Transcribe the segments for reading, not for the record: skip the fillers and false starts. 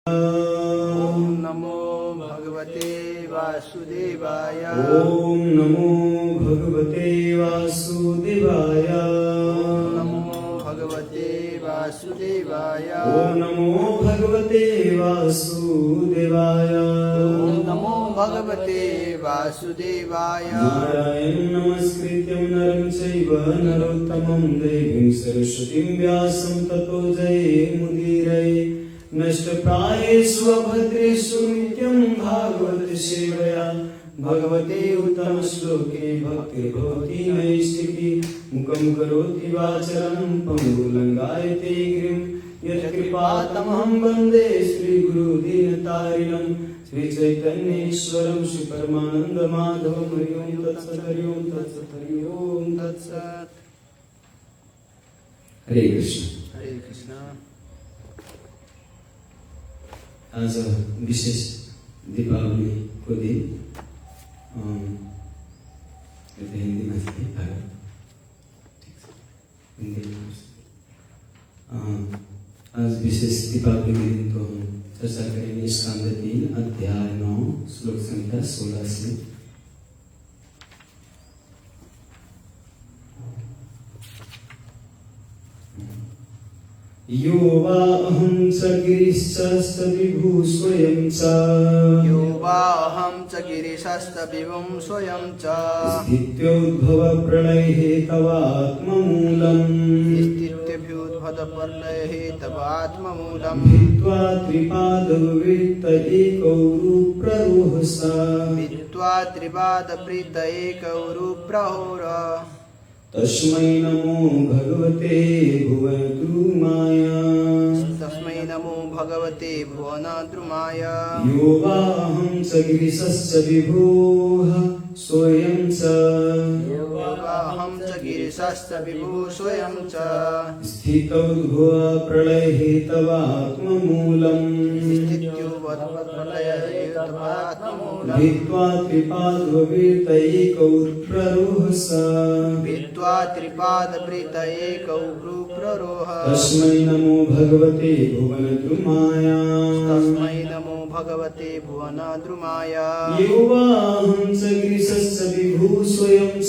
ओम नमो भगवते वासुदेवाय। ओम नमो भगवते वासुदेवाय। ओम नमो भगवते वासुदेवाय। ओम नमो भगवते वासुदेवाय। ओम नमो भगवते वासुदेवाय। नारायणं नमस्कृत्यं नरं चैव नरोत्तमं देवीं सरस्वतीं व्यासं ततो जयमुदीरये। नष्टप्रायेषु अभद्रेषु नित्यं भागवत सेवया भगवते उत्तमश्लोके भक्तिर्भवति नैष्टिकी। मुखं करोति वाचालं पङ्गुलङ्घयते गिरिं यत्कृपातमहं वन्दे श्रीगुरुदीनतारिणं श्रीचैतन्येश्वरं श्रीपरमानन्दमाधवं। हरि ओं तत्सत् हरि ओं तत्सत् हरि ओं तत्सत्। हरे कृष्ण। हरे कृष्ण। आज विशेष दीपावली को दिन हिंदी में आज विशेष दीपावली के दिन तो हम चर्चा करेंगे स्कंद 3 अध्याय 9 श्लोक संख्या 16 से। यो वा अहं च गिरिश्च विभु स्वयं च। यो वा अहं च गिरिशश्च विभुं स्वयं च। स्थित्योद्भव प्रलये तव आत्ममूलम्। स्थित्यभ्युद्भवप्रलये तव आत्ममूलम्। भित्त्वा त्रिपादवृत्त एकौ रूप्ररोहसा। भित्त्वा त्रिपादवृत्त एकौ रूप्ररोह। तस्मै नमो भगवते भुवनद्रुमाय। तस्मै नमो भगवते भुवनद्रुमाय। यो वा अहं च गिरिशश्च विभुः स्वयं च। यो वा अहं च गिरिशश्च विभुः स्वयं च। स्थितोद्भव प्रलये तव आत्ममूलम्। स्थित्योद्भवप्रलये तव आत्ममूलम्। भित्त्वा त्रिपादवृत्त एकौ रूप्ररोहसा। भित्त्वा त्रिपादवृत्त एकौ रूप्ररोह। तस्मै नमो भगवते भुवनद्रुमाय। तस्मै नमो भगवते भुवनद्रुमाय। यो वा अहं च गिरिशश्च विभुः स्वयं च।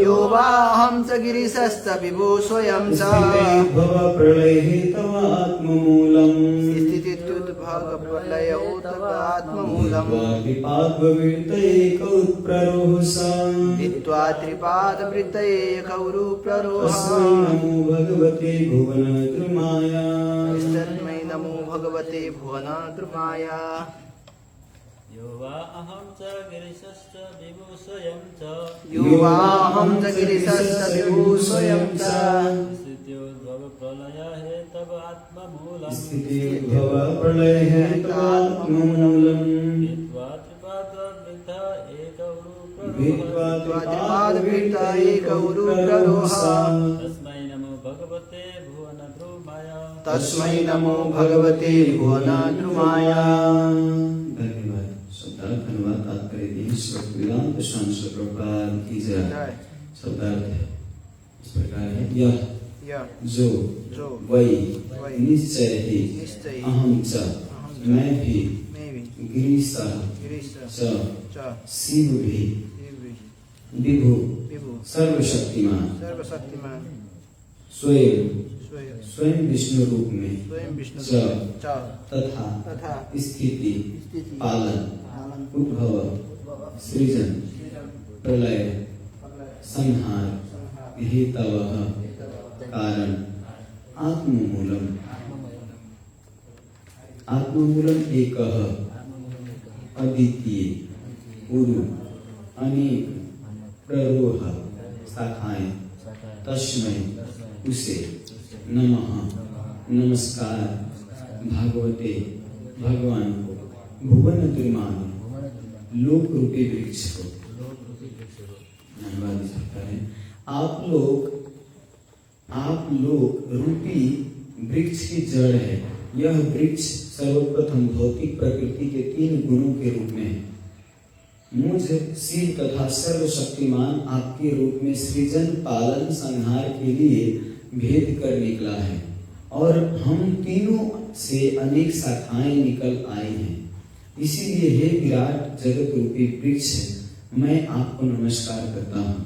यो वा अहं च गिरिशश्च विभुः स्वयं च। स्थितोद्भव प्रलये तव आत्ममूलम्। स्थित्योद्भवप्रलये तव आत्ममूलम्। त्रिपादवृत्त एकौ रूप्ररोहसा। भित्त्वा त्रिपादवृत्त एकौ रूप्ररोह। तस्मै नमो भगवते भुवनद्रुमाय। तस्मै नमो भगवते भुवनद्रुमाय। यो वा अहं च गिरिशश्च विभुः स्वयं च। यो वा अहं च गिरिशश्च विभुः स्वयं च। स्थित्योद्भवप्रलये तव आत्ममूलम्। स्थितोद्भव प्रलये तव आत्ममूलम्। भित्त्वा त्रिपादवृत्त एकौ रूप्ररोह। भित्त्वा त्रिपादवृत्त एकौ रूप्ररोह। तस्मै नमो भगवते भुवनद्रुमाय। तस्मै नमो भगवते भुवनद्रुमाय। धन्यवाद। शब्दार्थ धन्यवाद। तात्पर्य दी श्लोक वेदांत शास्त्र प्रकार की जय। शब्दार्थ इस प्रकार है। यह जो वही निश्चय ही अहं च मैं भी गिरीशः च शिव भी विभु सर्वशक्तिमान स्वयं विष्णु रूप में च तथा स्थिति पालन उद्भव सृजन प्रलय संहार हेतवः कारण आत्ममूलम्। आत्ममूलम् एकः अद्वितीय उरु अनेक प्ररोह शाखाएं। तस्मै उसे नमः नमस्कार भागवते भगवान को भुवनद्रुमाय लोक रूपी वृक्ष को। धन्यवाद सकता है। आप लोग रूपी वृक्ष की जड़ है। यह वृक्ष सर्वप्रथम भौतिक प्रकृति के 3 गुणों के रूप में है। मुझ शिव तथा सर्वशक्तिमान आपके रूप में सृजन पालन संहार के लिए भेद कर निकला है। और हम तीनों से अनेक शाखाएं निकल आई हैं। इसीलिए हे विराट जगत रूपी वृक्ष मैं आपको नमस्कार करता हूँ।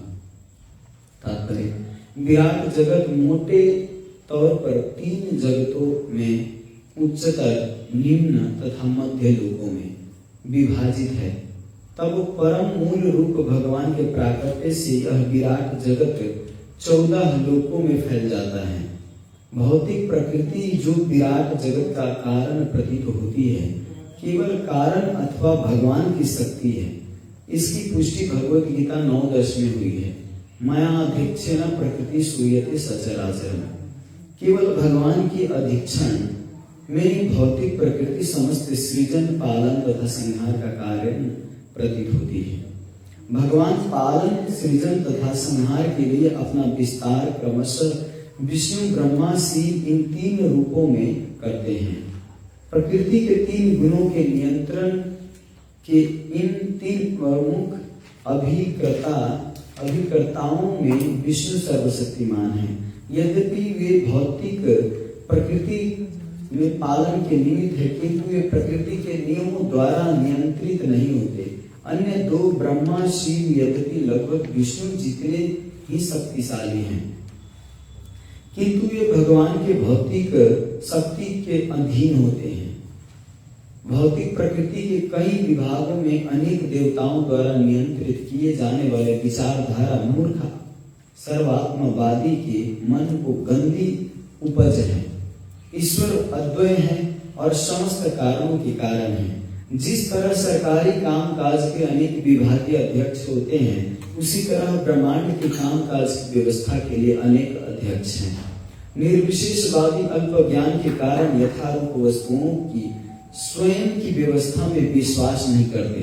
तात्पर्य, विराट जगत मोटे तौर पर 3 जगतों में उच्चतर, निम्न तथा मध्य लोकों में विभाजित है। तब परम मूल रूप भगवान के प्राकट्य से यह विराट जगत 14 लोकों में फैल जाता है। भौतिक प्रकृति जो विराट जगत का कारण प्रतीत होती है, केवल कारण अथवा भगवान की शक्ति है। इसकी पुष्टि भगवत गीता 9:10 में हुई है। मया अधीक्षेण प्रकृति श्रूयते सचराचरम्। केवल भगवान की अधीक्षण में भौतिक प्रकृति समस्त सृजन, पालन तथा संहार का कार्य प्रतीत होती है। भगवान पालन, सृजन तथा संहार के लिए अपना विस्तार क्रमशः विष्णु, ब्रह्मा, शिव इन 3 रूपों में करते हैं। प्रकृति के 3 गुणों के नियंत्रण के इन 3 प्रमुख अभिकर्ताओं में विष्णु सर्वशक्तिमान है। यद्यपि वे भौतिक प्रकृति में पालन के निमित्त है, किंतु वे प्रकृति के नियमों द्वारा नियंत्रित नहीं होते। अन्य 2 ब्रह्मा, शिव यद्यपि लगभग विष्णु जितने ही शक्तिशाली हैं, किंतु वे भगवान के भौतिक शक्ति के अधीन होते हैं। भौतिक प्रकृति के कई विभागों में अनेक देवताओं द्वारा नियंत्रित किए जाने वाले विचारधारा मूर्ख सर्वात्मवादी के मन को गंदी उपज है। ईश्वर अद्वय है और समस्त कारणों के कारण है। जिस तरह सरकारी कामकाज के अनेक विभागीय अध्यक्ष होते हैं, उसी तरह ब्रह्मांड के कामकाज की व्यवस्था के लिए अनेक अध्यक्ष हैं। निर्विशेषवादी अल्प ज्ञान के कारण यथारूप वस्तुओं की स्वयं की व्यवस्था में विश्वास नहीं करते,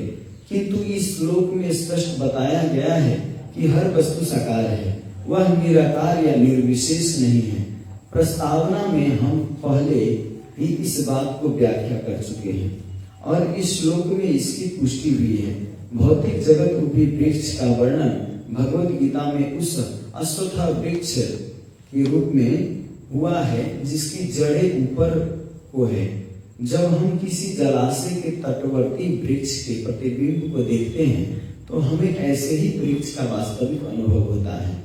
किंतु इस श्लोक में स्पष्ट बताया गया है कि हर वस्तु साकार है, वह निराकार या निर्विशेष नहीं है। प्रस्तावना में हम पहले ही इस बात को व्याख्या कर चुके हैं और इस श्लोक में इसकी पुष्टि हुई है। भौतिक जगत रूपी वृक्ष का वर्णन भगवत गीता में उस अश्वत्थ वृक्ष के रूप में हुआ है जिसकी जड़ें ऊपर को है। जब हम किसी जलाशय के तटवर्ती वृक्ष के प्रतिबिंब को देखते हैं तो हमें ऐसे ही वृक्ष का वास्तविक अनुभव होता है।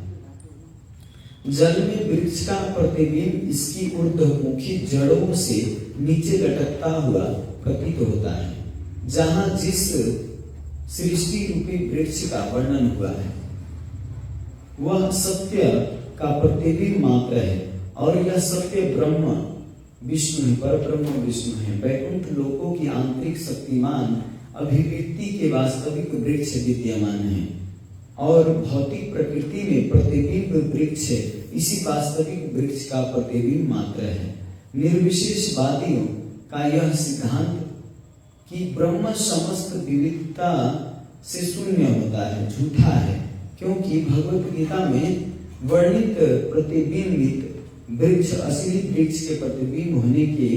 जल में वृक्ष का प्रतिबिंब इसकी ऊर्ध्वमुखी जड़ों से नीचे लटकता हुआ प्रतीत होता है। जहां जिस सृष्टि रूपी वृक्ष का वर्णन हुआ है वह सत्य का प्रतिबिंब मात्र है और यह सत्य ब्रह्म विष्णु है, पर ब्रह्म विष्णु है। वैकुंठ लोकों की आंतरिक शक्तिमान अभिव्यक्ति के वास्तविक वृक्ष विद्यमान है और भौतिक प्रकृति में प्रतिबिंब वृक्ष इसी वास्तविक वृक्ष का प्रतिबिंब मात्र है। निर्विशेषवादियों का यह सिद्धांत कि ब्रह्म समस्त विविधता से शून्य होता है झूठा है, क्योंकि भगवत गीता में वर्णित प्रतिबिंबित वृक्ष असली वृक्ष के प्रतिबिंब होने के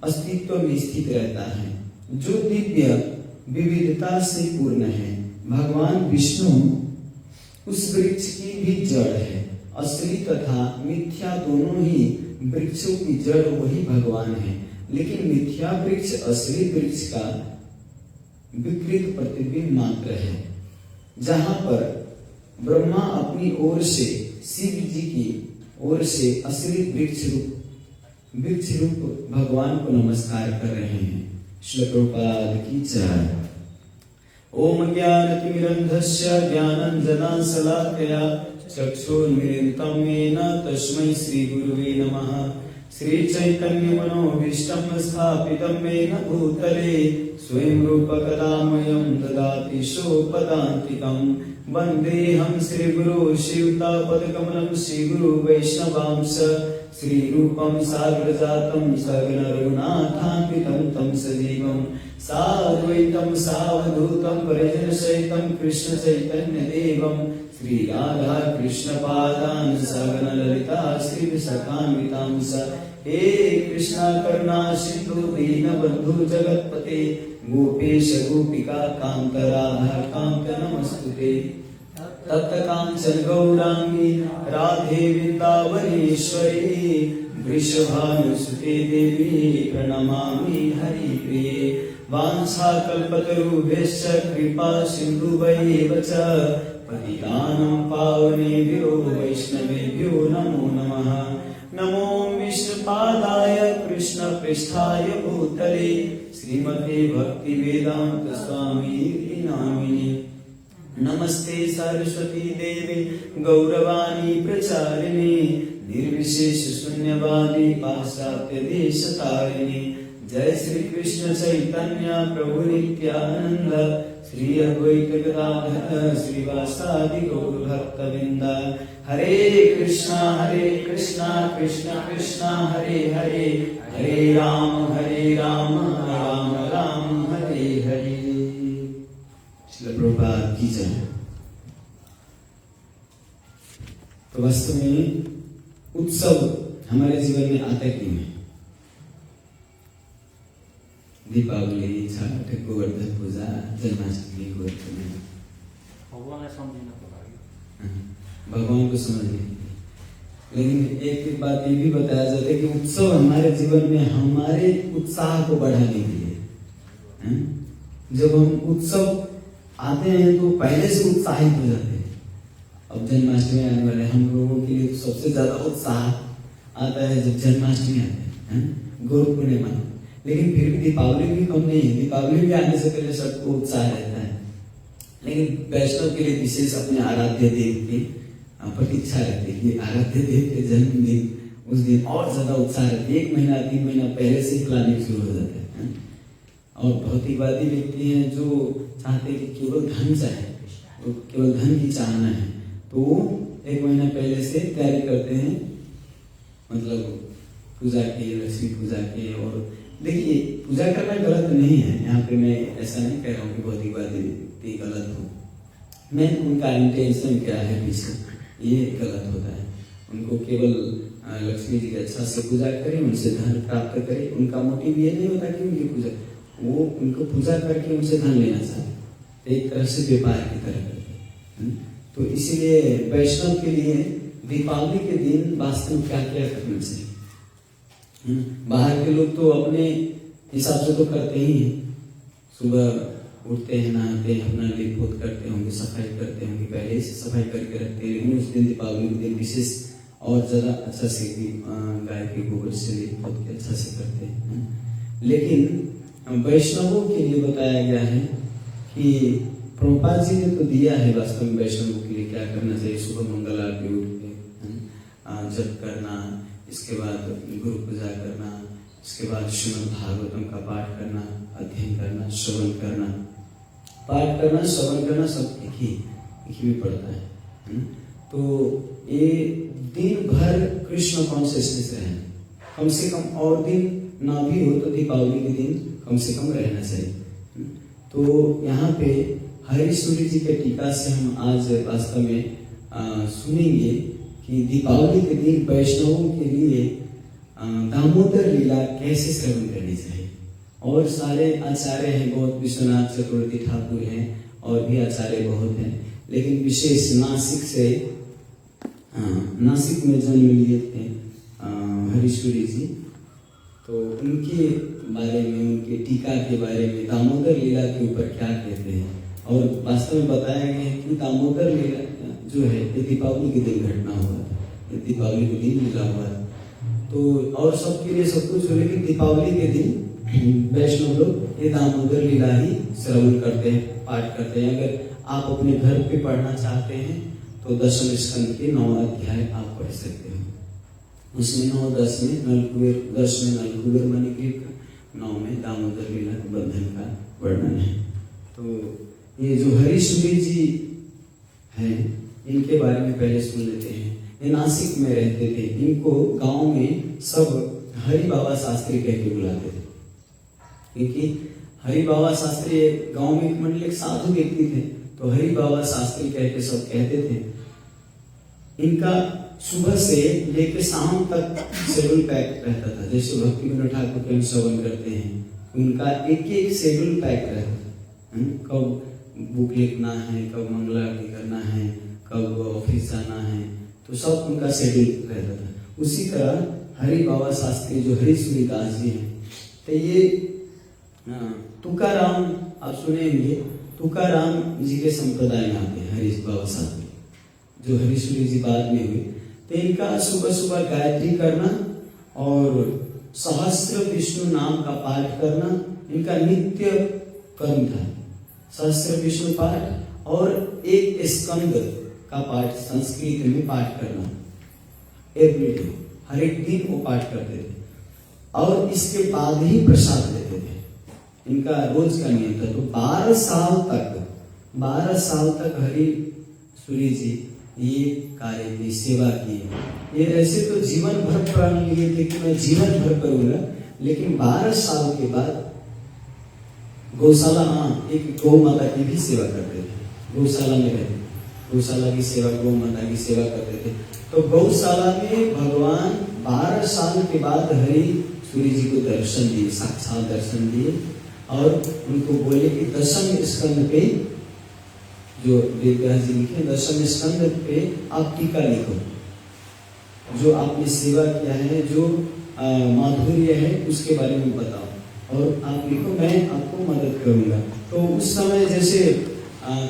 अस्तित्व में स्थित रहता है, जो दिव्य विविधता से पूर्ण है। भगवान विष्णु उस वृक्ष की भी जड़ है। असली तथा मिथ्या दोनों ही वृक्षों की जड़ वही भगवान है, लेकिन मिथ्या वृक्ष असली वृक्ष का विकृत प्रतिबिंब मात्र है। जहां पर ब्रह्मा अपनी ओर से शिव जी की ओर से असली वृक्ष रूप भगवान को नमस्कार कर रहे हैं। श्लोक प्रभुपाद की जय। ओम ज्ञानतिमिरन्धस्य ज्ञानाञ्जनशलाकया चक्षुर्मीलितं येन तस्मै श्रीगुरुवे नमः। श्रीचैतन्यमनोभीष्टं स्थापितं येन भूतले स्वयं रूपकदामयं ददाति सोपदान्तिकम्। वन्देऽहं श्रीगुरो शिवतापदकमलं श्रीगुरु वैष्णवांश श्रीरूपं साग्रजातं सगण रघुनाथान्वितं तं सजीवं साद्वैतं सावधूतं परिजनसहितं कृष्ण चैतन्यदेवं श्रीराधा कृष्णपादान् सगण ललिता श्रीविशाखान्वितांश। हे कृष्णा करुणा सिन्धु दीनबन्धु जगत्पते गोपेश गोपिका कान्त राधा कान्त नमस्तुते। तप्त कांचन गौरांगी राधे वृंदावनेश्वरी वृषभानुसुते देवी प्रणमामि हरिप्रिये वाञ्छाकल्पतरुभ्यश्च कृपा सिन्धुभ्यैव च पतितानां पावनेभ्यो वैष्णवेभ्यो नमो नमः। नमो विष्णुपादाय कृष्णपृष्ठाय भूतले श्रीमते भक्तिवेदान्त स्वामी नामिने। नमस्ते सरस्वती देवी गौरवाणी प्रचारिणे निर्विशेष शून्यवादी पाश्चात्य देश तारिणे। जय श्री कृष्ण चैतन्य प्रभु नित्यानंद श्री अद्वैत गदाधर श्रीवासादि गौर भक्तवृंद। हरे कृष्णा कृष्ण कृष्णा हरे हरे हरे राम राम राम हरे हरे। श्रील प्रभुपाद की जय। तो वास्तव में उत्सव हमारे जीवन में आता क्यों है? दीपावली, छठ, गोवर्धन पूजा, जन्माष्टमी, गोवर्धन भगवान को समझने। लेकिन एक बात ये भी बताया जाता है कि उत्सव हमारे जीवन में हमारे उत्साह को बढ़ाने के लिए। जब हम उत्सव आते हैं तो पहले से उत्साहित हो जाते हैं। अब जन्माष्टमी आने वाले हम लोगों के लिए सबसे ज्यादा उत्साह आता है जब जन्माष्टमी आते हैं, गुरु पूर्णिमा। लेकिन फिर भी दीपावली भी कम नहीं है। दीपावली भी आने से पहले सबको उत्साह रहता है। लेकिन वैष्णव के लिए विशेष अपने आराध्य देव की प्रतीक्षा रहती है। आराध्य देव के जन्मदिन उस दिन और ज्यादा उत्साह रहती है। 1 महीना 3 महीना पहले से प्लानिंग शुरू हो जाता है। और भौतिकवादी व्यक्ति हैं जो चाहते हैं कि केवल धन चाहे, तो केवल धन की चाहना है, तो 1 महीना पहले से तैयारी करते हैं, मतलब पूजा के, लक्ष्मी पूजा के। और देखिए, पूजा करना गलत नहीं है, यहाँ पे मैं ऐसा नहीं कह रहा हूँ कि भौतिकवादी व्यक्ति गलत हो। मैं उनका इंटेंशन क्या है पीछे, ये गलत होता है। उनको केवल लक्ष्मी जी की अच्छा से पूजा करें, उनसे धन प्राप्त करें। उनका मोटिव ये नहीं होता कि उनकी पूजा, वो उनको पूजा करके उनसे धन लेना चाहते, एक तरह से व्यापार की तरह करते। तो इसीलिए वैष्णव के लिए दीपावली के दिन वास्तव में क्या क्या करना चाहिए। बाहर के लोग तो अपने हिसाब से तो करते ही हैं। सुबह उठते हैं, नहाते हैं, अपना लीप पोत करते होंगे, सफाई करते होंगे, पहले से सफाई करके रखते हैं। लेकिन उस दिन दीपावली के दिन विशेष और ज्यादा अच्छा से गाय के गोबर से लीप पोत के अच्छा से करते हैं। लेकिन वैष्णवों के लिए बताया गया है कि प्रभुपाद जी ने तो दिया है वास्तव में वैष्णवों के लिए क्या करना चाहिए। सुबह मंगल आरती उठ के जप करना, इसके बाद गुरु पूजा करना, इसके बाद श्रीमद् भागवतम का पाठ करना, अध्ययन करना, श्रवण करना। पाठ करना, श्रवण करना सब एक ही में पड़ता है। तो ये दिन भर कृष्ण कॉन्शियसनेस रहना, कम से कम और दिन ना भी हो तो दीपावली के दिन कम से कम रहना चाहिए। तो यहाँ पे हरि सूर्य जी के टीका से हम आज वास्तव में सुनेंगे कि दीपावली के दिन वैष्णवों के लिए दामोदर लीला कैसे श्रवण करनी चाहिए। और सारे आचार्य हैं, बहुत विश्वनाथ चतुर्थी ठाकुर हैं और भी आचार्य बहुत हैं। लेकिन विशेष नासिक में जन्म लिए थे हरि सूर्य जी, तो उनके बारे में, उनके टीका के बारे में, दामोदर लीला के ऊपर क्या कहते हैं। और वास्तव में बताया गया है कि दामोदर लीला जो है ये दीपावली के दिन घटना हुआ था, ये दीपावली के दिन लीला हुआ था। तो और सबके लिए सब कुछ हो, लेकिन दीपावली के दिन वैष्णव लोग ये दामोदर लीला ही श्रवण करते हैं, पाठ करते हैं। अगर आप अपने घर पे पढ़ना चाहते हैं तो 10वें स्कंद के 9 अध्याय आप पढ़ सकते हो। उसमें 9-10 में नलकुबेर, 10 में नलकुबेर मणिग्रीव का, 9 में दामोदर लीला बंधन का वर्णन है। तो ये जो हरि सूर्य जी हैं, इनके बारे में पहले सुन लेते हैं। ये नासिक में रहते थे। इनको गांव में सब हरि बाबा शास्त्री कह के बुलाते थे, क्योंकि हरि बाबा शास्त्री गांव में एक साधु व्यक्ति थे, तो हरि बाबा शास्त्री कह के सब कहते थे। इनका सुबह से लेकर शाम तक शेड्यूल पैक रहता था। जैसे भक्ति विनोद ठाकुर के हम श्रवण करते हैं, उनका एक शेड्यूल पैक रहता था। कब बुक लिखना है, कब मंगला आरती करना है, कब ऑफिस जाना है, तो सब उनका शेड्यूल रहता था। उसी तरह हरि बाबा शास्त्री जो हरि सूरीदास जी हैं, तो ये तुकाराम आप सुनेंगे, तुकाराम जी के संप्रदाय में आते हैं हरि बाबा शास्त्री, जो हरीश्वरी जी बाद में हुए। तो इनका सुबह सुबह गायत्री करना और सहस्त्र विष्णु नाम का पाठ करना इनका नित्य कर्म था। सहस्त्र विष्णु पाठ और एक स्कंद का पाठ संस्कृत में पाठ करना एवरीडे, हर एक दिन वो पाठ करते थे और इसके बाद ही प्रसाद लेते थे। इनका रोज का नियम था। तो 12 साल तक हरि सूरी जी ये कार्य की सेवा की। ये ऐसे तो जीवन भर प्रण लिए थे कि मैं जीवन भर करूंगा, लेकिन 12 साल के बाद गौशाला, एक गौ माता की भी सेवा करते थे। गौशाला में रहते, गौशाला की सेवा, गौ माता की सेवा करते थे। तो गौशाला में भगवान 12 साल के बाद हरि सूरी जी को दर्शन दिए, साक्षात दर्शन दिए और उनको बोले कि 10वें स्कंद पे, जो वेदव्यास जी लिखे 10वें स्कंद पे आप टीका लिखो, जो आपने सेवा किया है, जो माधुर्य है उसके बारे में बताओ और आप लिखो, मैं आपको मदद करूंगा। तो उस समय जैसे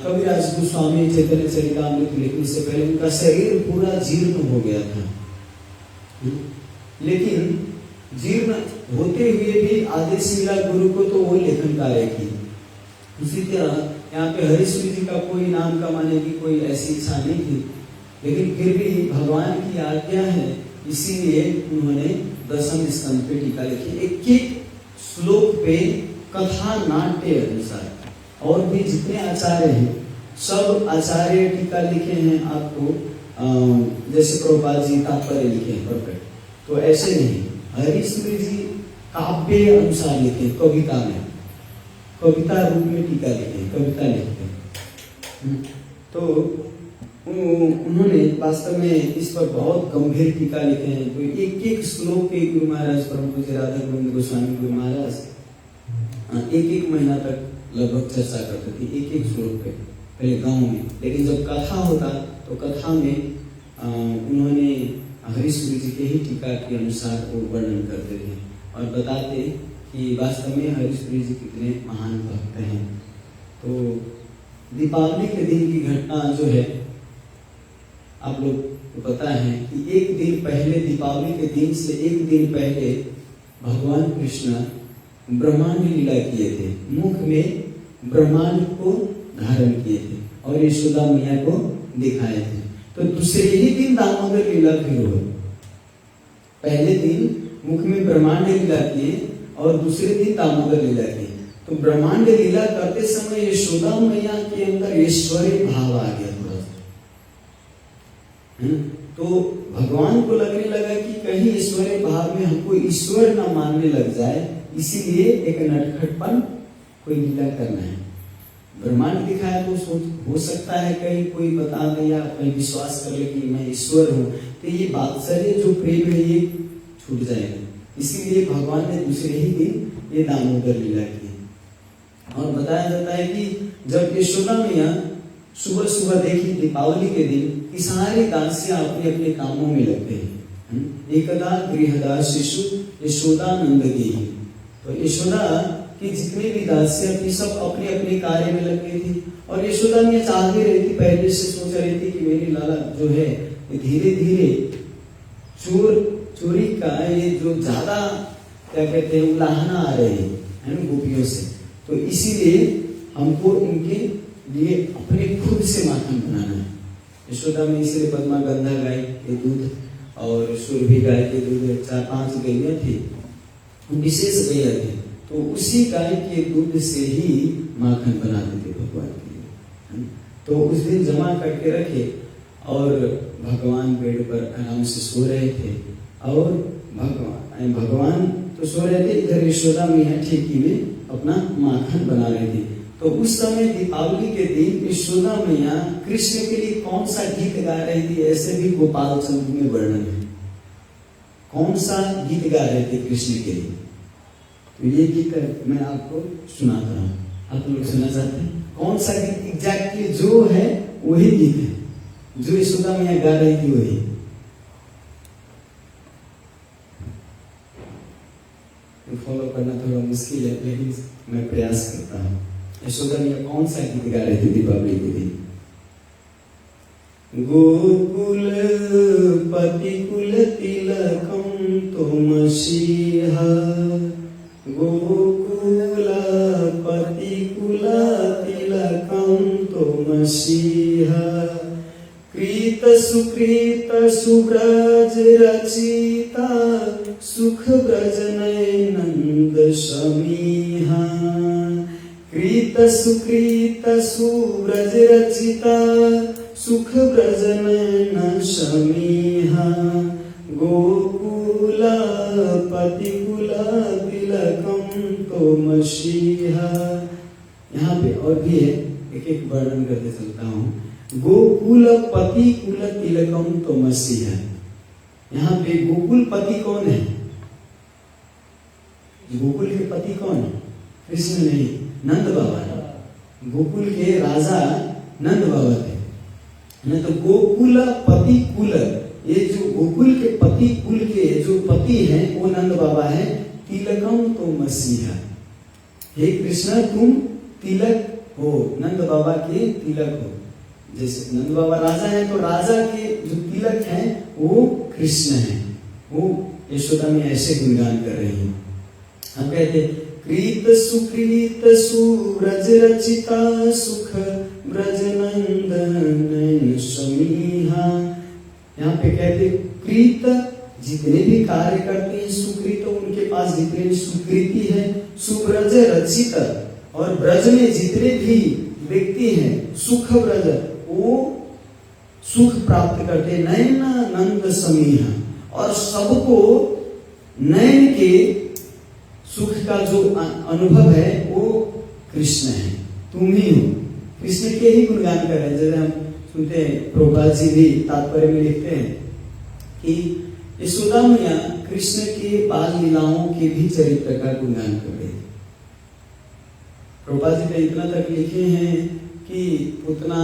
कविराज गोस्वामी चैतन्य चरितामृत लिखने से पहले उनका शरीर पूरा जीर्ण हो गया था, लेकिन जीर्ण होते हुए भी आदेश मिला गुरु को, तो वो लेखन कार्य की। उसी तरह यहाँ पे हरीश्वरी जी का कोई नाम कमाने की कोई ऐसी इच्छा नहीं थी, लेकिन फिर भी भगवान की आज्ञा है, इसीलिए उन्होंने 10वें स्कंद पे टीका लिखी। एक श्लोक पे कथा नाट्य अनुसार, और भी जितने आचार्य हैं सब आचार्य टीका लिखे हैं आपको, जैसे प्रभुपाद जी तात्पर्य लिखे हैं परफेक्ट, तो ऐसे नहीं। हरीश्वरी जी काव्य अनुसार लिखे, कविता में, कविता रूप में टीका लिखे, कविता लिखते हैं। तो उन्होंने वास्तव में इस पर बहुत गंभीर टीका लिखे हैं। तो एक श्लोक के गुरु महाराज परम पूज्य राधा गोविंद गोस्वामी गुरु महाराज एक महीना तक लगभग चर्चा करते थे, एक श्लोक पे, पहले गांव में। लेकिन जब कथा होता तो कथा में उन्होंने हरीश्वरी जी के ही टीका के अनुसार वो वर्णन करते थे और बताते कि वास्तव में हरीश्वरी जी कितने महान भक्त हैं। तो दीपावली के दिन की घटना जो है, आप लोग को पता है कि एक दिन पहले, दीपावली के दिन से एक दिन पहले भगवान कृष्ण ब्रह्मांड लीला किए थे, मुख में ब्रह्मांड को धारण किए थे और यशोदा मैया को दिखाए थे। तो दूसरे ही दिन दामोदर लीला फिर हुई। पहले दिन मुख में ब्रह्मांड लीला किए और दूसरे दिन दामोदर लीला किए। तो ब्रह्मांड लीला करते समय यशोदा मैया के अंदर ईश्वरीय भाव आ गया थोड़ा सा। तो भगवान को लगने लगा कि कहीं ईश्वरीय भाव में हमको ईश्वर न मानने लग जाए, इसीलिए एक नटखटपन कोई लीला करना है। ब्रह्मांड दिखाया तो हो सकता है कहीं कोई बता दे या कहीं विश्वास कर ले कि मैं ईश्वर हूँ, तो ये वात्सल्य जो प्रेम है ये छूट जाएगा। इसीलिए भगवान ने दूसरे ही दिन ये दामोदर लीला की। और बताया जाता है कि जब यशोदा मैया सुबह सुबह देखी दीपावली के दिन कि सारी दासियां अपने अपने कामों में लगते हैं। एकदा गृहदा शिशु यशोदानंद की, तो यशोदा कि जितनी भी दासियां थी सब अपने अपने कार्य में लग गई थी। और यशोदा मैया चाहती रही थी, पहले से सोच रही थी कि मेरी लाला जो है धीरे धीरे चोरी का ये जो ज्यादा क्या कहते हैं उलाहना आ रही है ना गोपियों से, तो इसीलिए हमको इनके लिए अपने खुद से माखन बनाना है। यशोदा में इसलिए पद्मा गंधा गाय के दूध और सुरभि गाय के दूध 4-5 गैया थी, विशेष गैया थी, तो उसी गाय के दूध से ही माखन बनाते थे भगवान के लिए। तो उस दिन जमा करके रखे और भगवान बेड पर आराम से सो रहे थे और भगवान तो सो रहे थे, इधर यशोदा मैया ठेकी में अपना माखन बना रही थी। तो उस समय दीपावली के दिन यशोदा मैया कृष्ण के लिए कौन सा गीत गा रही थी, ऐसे भी गोपाल चंद्र में वर्णन है। कौन सा गीत गा रहे थे कृष्ण के लिए, तो ये गीत मैं आपको सुनाता हूँ। आप लोग सुना चाहते हैं कौन सा गीत? एग्जैक्टली जो है वही गीत है, जो यशोदा मैया गा रही थी वही। फॉलो करना थोड़ा मुश्किल है, लेकिन मैं प्रयास करता हूँ। यशोदा मैया कौन सा गीत गा रही थी दीपावली के दिन? गोकुल पतिकुल तिलकम त्वमसीहा, गोकुल पतिकुल तिलकम त्वमसीहा, कृत सुकृत सुब्रज रचिता सुख ब्रज नंद समीहा, कृत सुकृत सुब्रज रचिता सुख ब्रज नयन समीहा, गोकुल पतिकुल तिलकम त्वमसीहा। यहाँ पे और भी है, एक एक वर्णन करते चलता हूँ। गोकुल पतिकुल तिलकम त्वमसीहा। यहाँ पे गोकुल पति कौन है? गोकुल के पति कौन है? कृष्ण नहीं, नंद बाबा है। गोकुल के राजा नंद बाबा थे न, तो गोकुल पति कुल, ये जो गोकुल के पति कुल के जो पति हैं वो नंद बाबा है। तिलकम त्वमसीहा, हे कृष्ण तुम तिलक हो, नंद बाबा के तिलक हो। जैसे नंद बाबा राजा है तो राजा के जो तिलक है वो कृष्ण है। वो यशोदा में ऐसे गुणगान कर रही है। हम कहते कृत सुकृत सुब्रज रचिता सुख ब्रज नंदन समीहा। यहाँ पे कहते कृत जितने भी कार्य करते हैं, सुकृत उनके पास जितने भी सुकृति है, सुब्रज रचित और ब्रज में जितने भी व्यक्ति हैं, सुख ब्रज वो सुख प्राप्त करते, नयन नंद समीहा, और सबको नयन के सुख का जो अनुभव है वो कृष्ण है, तुम ही हो। कृष्ण के ही गुणगान कर रहे हैं। जैसे हम सुनते हैं, प्रभुपाद जी भी तात्पर्य में लिखते हैं कि यशोदा मैया कृष्ण के बाल लीलाओं के भी चरित्र का गुणगान कर रहे थे। प्रभुपाद जी ने इतना तक लिखे हैं कि पुतना,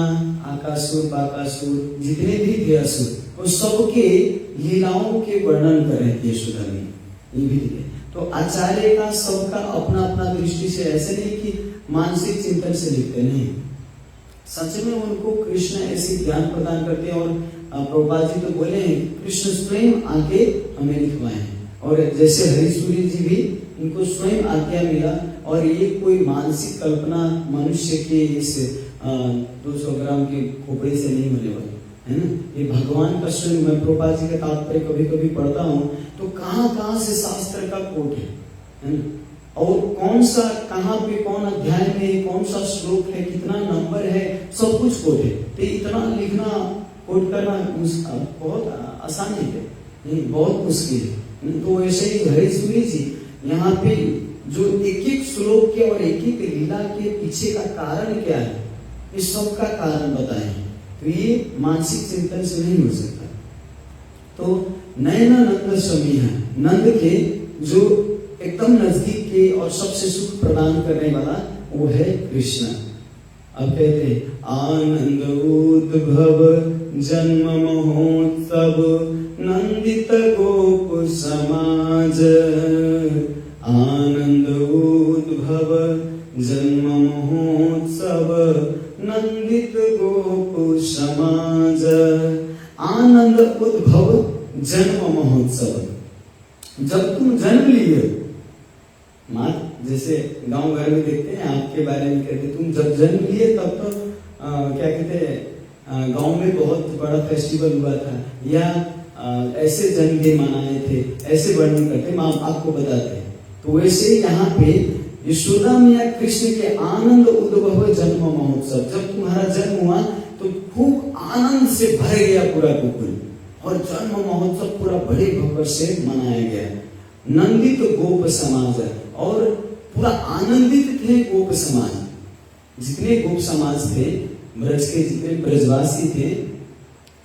आकासुर, बाकासुर, जितने भी थे असुर, वो सबके लीलाओं के वर्णन कर रहे थे यशोदा मैया। ये भी लिखे। तो आचार्य का सबका अपना अपना दृष्टि से, ऐसे नहीं कि मानसिक चिंतन से लिखते नहीं, सच में उनको कृष्ण ऐसी ज्ञान प्रदान करते हैं। और प्रभुपाद जी तो बोले हैं कृष्ण स्वयं आके हमें लिखवाए हैं। और जैसे हरीशूरी जी भी, उनको स्वयं आज्ञा मिला, और ये कोई मानसिक कल्पना मनुष्य के इस 200 ग्राम के खोपड़े से नहीं होने वाली है ना। ये भगवान का स्वयं। मैं प्रभुपाद जी का तात्पर्य कभी कभी पढ़ता हूँ तो कहाँ कहाँ से शास्त्र का कोट है ना, और कौन सा कहाँ पे कौन अध्याय में कौन सा श्लोक है, कितना नंबर है, सब कुछ कोट है। तो इतना लिखना, कोट करना बहुत आसान है नहीं, बहुत मुश्किल है। तो ऐसे ही हरीशूरी जी यहाँ पे जो एक एक श्लोक के और एक एक लीला के पीछे का कारण क्या है, इस सब का कारण बताए। तो ये मानसिक चिंतन से नहीं हो सकता। तो नयन नंद समीहा, नंद के जो एकदम नजदीक के और सबसे सुख प्रदान करने वाला वो है कृष्ण। अब कहते हैं आनंद उद्भव जन्म महोत्सव नंदित गोप समाज, आनंद उद्भव जन्म महोत्सव नंदित गोप समाज। आनंद उद्भव जन्म महोत्सव, जब तुम जन्म लिए, माँ जैसे गांव घर में देखते हैं, आपके बारे में कहते तुम जब जन्म लिए तब तो क्या कहते हैं, गांव में बहुत बड़ा फेस्टिवल हुआ था, या ऐसे जन्मदिन मनाए थे, ऐसे वर्णन करते माँ आपको बताते। तो वैसे यहाँ पे यशोदा मैया कृष्ण के आनंद उद्भव जन्म महोत्सव, जब तुम्हारा जन्म हुआ तो खूब आनंद से भर गया पूरा गोकुल, और जन्म महोत्सव पूरा बड़े भव्य से मनाया गया। नंदित गोप समाज, और पूरा आनंदित थे गोप समाज, जितने गोप समाज थे, ब्रज के जितने ब्रजवासी थे,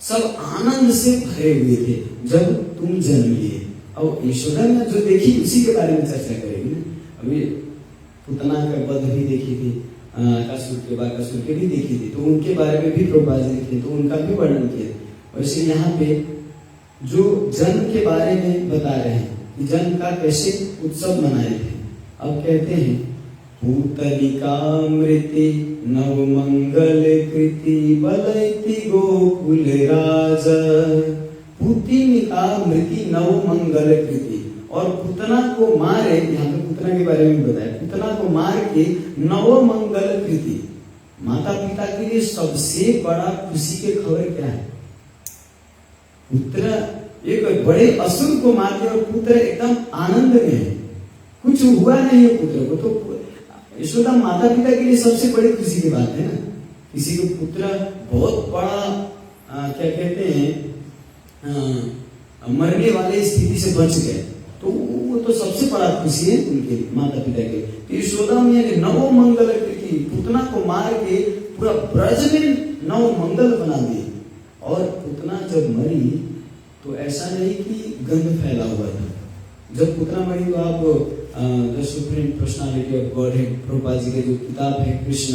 सब आनंद से भरे हुए थे जब तुम जन्म लिए। और यशोदा ने जो देखी उसी के बारे में चर्चा करेगी ना। अभी पुतना का वध भी देखी थी, कासुर के भी देखी थी, तो उनके बारे में भी प्रभुपाद जी लिखे, तो उनका भी वर्णन किया। वैसे यहाँ पे जो जन्म के बारे में बता रहे हैं कि जन्म का कैसे उत्सव मनाए थे। अब कहते हैं पूतलिकामृति नव मंगल कृति बलैति गोकुल राज। पूतलिकामृति नव मंगल कृति, और पूतना को मारे, यहाँ पे पूतना के बारे में बताया, पूतना को मार के नव मंगल कृति। माता पिता के लिए सबसे बड़ा खुशी की खबर क्या है? पुत्र एक बड़े असुर को मार दिया और पुत्र एकदम आनंद में है, कुछ हुआ नहीं है पुत्र को, तो यशोदा माता पिता के लिए सबसे बड़ी खुशी की बात है ना। किसी को पुत्र बहुत बड़ा क्या कहते हैं मरने वाले स्थिति से बच गए, तो वो तो सबसे बड़ा खुशी है उनके माता पिता के। तो यशोदा मैया ने नव मंगल कृति, पुतना को मार के पूरा ब्रज में नव मंगल बना दिए। और पुतना जब मरी तो ऐसा नहीं कि गंध फैला हुआ था। जब पुतना मरी तो आप the supreme personality of God है, प्रभुपाद जी का जो किताब है कृष्ण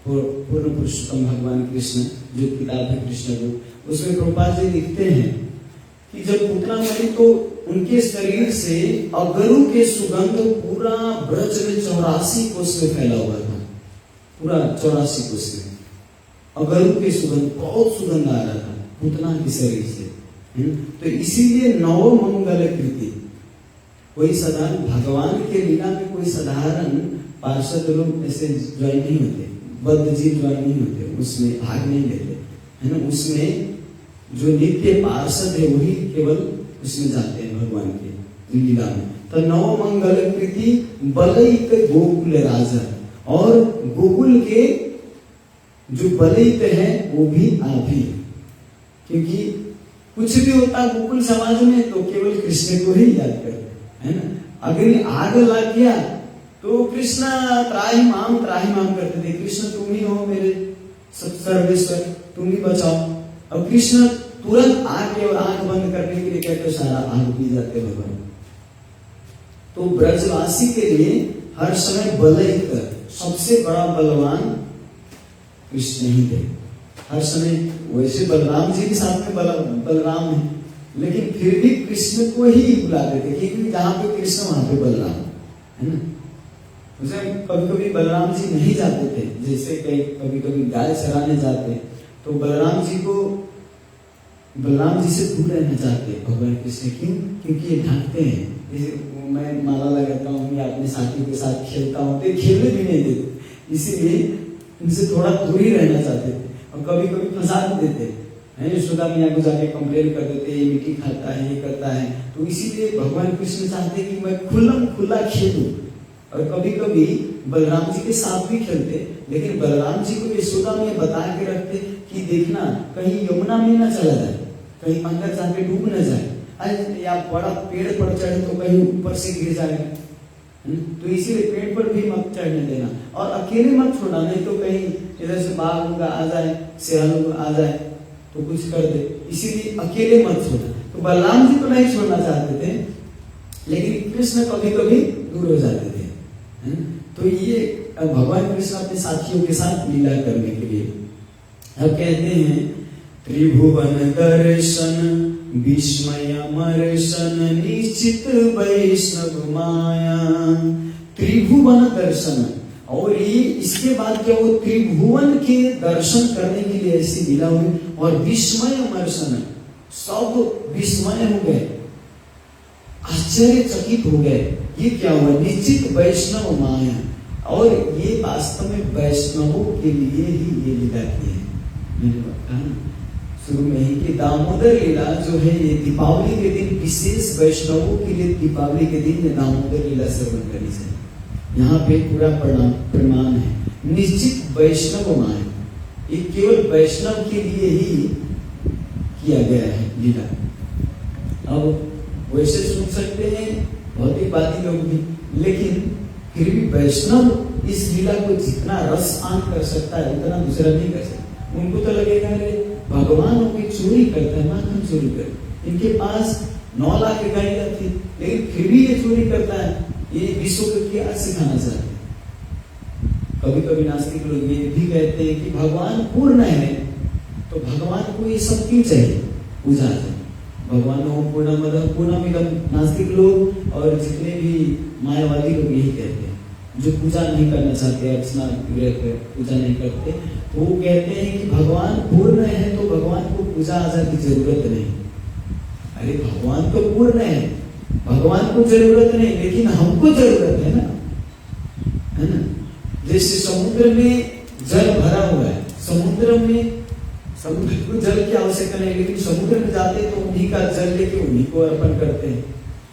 पूर्ण पुरुषोत्तम भगवान कृष्ण, जो किताब है कृष्ण को, उसमें प्रभुपाद जी लिखते हैं कि जब पुतना मरी तो उनके शरीर से अगरू के सुगंध पूरा ब्रज में 84 कोस में फैला हुआ था, पूरा 84 कोस में अगरू के सुगंध, बहुत सुगंध आ रहा था पुतना के शरीर से। तो इसीलिए नव मंगल कृति। कोई साधारण भगवान के लीला में कोई साधारण पार्षद लोग ऐसे ज्वाइन नहीं होते, बद्ध जीव ज्वाइन नहीं होते, उसमें भाग नहीं लेते, है ना। उसमें जो नित्य पार्षद है वही केवल उसमें जाते हैं भगवान के लीला में। तो नव मंगल कृति बलैत गोकुल राजा, और गोकुल के जो बलैत है वो भी आप ही, क्योंकि कुछ भी होता गोकुल समाज में तो केवल कृष्ण को ही याद करते, है ना। अगर आग लग गया तो कृष्ण त्राहि माम करते थे, कृष्ण तुम ही हो मेरे सर्वेश्वर, तुम ही बचाओ। और कृष्ण तुरंत आके और आंख बंद करने के लिए कहते सारा आग पी जाते भगवान। तो ब्रजवासी के लिए हर समय बलैत, सबसे बड़ा बलवान कृष्ण ही थे हर समय। वैसे बलराम जी के साथ में बलराम है, लेकिन फिर भी कृष्ण को ही बुलाते थे, क्योंकि जहां पे कृष्ण वहां पे बलराम, है ना। कभी कभी बलराम जी नहीं जाते थे, जैसे कभी कभी गाय चराने जाते तो बलराम जी से दूर रहना चाहते भगवान कृष्ण। क्यों? क्योंकि ये ढांकते हैं, जैसे मैं माला लगाता हूँ या अपने साथियों के साथ खेलता हूँ तो खेलने भी नहीं देते, इसीलिए इनसे थोड़ा दूर ही रहना चाहते थे। और कभी कभी फंसा भी देते हैं, यशोदा मैया को जाके कंप्लेन कर देते, ये मिट्टी खाता है, ये करता है। तो इसीलिए भगवान कृष्ण चाहते कि मैं खुला खेलूं। और कभी कभी बलराम जी के साथ भी खेलते, लेकिन बलराम जी को यशोदा मैया बता के रखते कि देखना कहीं यमुना में ना चला जाए, कहीं अंदर जाके डूब न जाए, या बड़ा पेड़ पर चढ़े तो कहीं ऊपर से गिर जाएगा, तो इसीलिए पेड़ पर भी मत चढ़ने देना, और अकेले मत छोड़ना, नहीं तो कहीं इधर से बाघ आ जाए, सियाल आ जाए तो कुछ कर दे, इसीलिए अकेले मत छोड़ना। तो बलराम जी को नहीं छोड़ना चाहते थे, लेकिन कृष्ण कभी कभी दूर हो जाते थे। तो ये भगवान कृष्ण अपने साथियों के साथ लीला करने के लिए अब कहते हैं त्रिभुवन दर्शन विस्मयमर्शन निश्चित वैष्णव माया। त्रिभुवन दर्शन, और ये इसके बाद क्या वो त्रिभुवन के दर्शन करने के लिए ऐसी लीला हुई, और विस्मयमर्शन, सब विस्मय हो गए, आश्चर्यचकित हो गए, ये क्या हुआ। निश्चित वैष्णव माया, और ये वास्तव में वैष्णवों के लिए ही ये लीला की है। मैंने कहा शुरू में ही कि दामोदर लीला जो है ये दीपावली के दिन, विशेष वैष्णवों के लिए दीपावली के दिन ये दामोदर लीला श्रवण करनी चाहिए। यहाँ पे पूरा प्रमाण है, निश्चित वैष्णव माया, ये केवल वैष्णव के लिए ही किया गया है लीला। अब वैसे सुन सकते हैं भौतिकवादी लोग भी, लेकिन फिर भी वैष्णव इस लीला को जितना रस पान कर सकता है उतना दूसरा नहीं कर सकता। उनको तो लगेगा अरे भगवान होके चोरी करता है, माखन चोरी कर, इनके पास 9 लाख गाड़ियां थी, लेकिन फिर भी ये चोरी करता है, ये विश्व को क्या सिखाना चाहते हैं। कभी कभी नास्तिक लोग ये भी कहते हैं कि भगवान पूर्ण है, तो भगवान को ये सब क्यों चाहिए पूजा चाहिए? भगवान ओम पूर्णमदः पूर्णमिदं, नास्तिक लोग और जितने भी मायावादी लोग यही कहते हैं, जो पूजा नहीं करना चाहते, अर्चना पूजा नहीं करते, तो वो कहते हैं कि भगवान पूर्ण है तो भगवान को पूजा आजा की जरूरत नहीं। अरे भगवान तो पूर्ण है, भगवान को जरूरत नहीं, लेकिन हमको जरूरत है ना। जैसे समुद्र में जल भरा हुआ है, समुद्र को जल की आवश्यकता नहीं, लेकिन समुद्र में जाते तो उन्हीं का जल लेके उन्हीं को अर्पण करते हैं।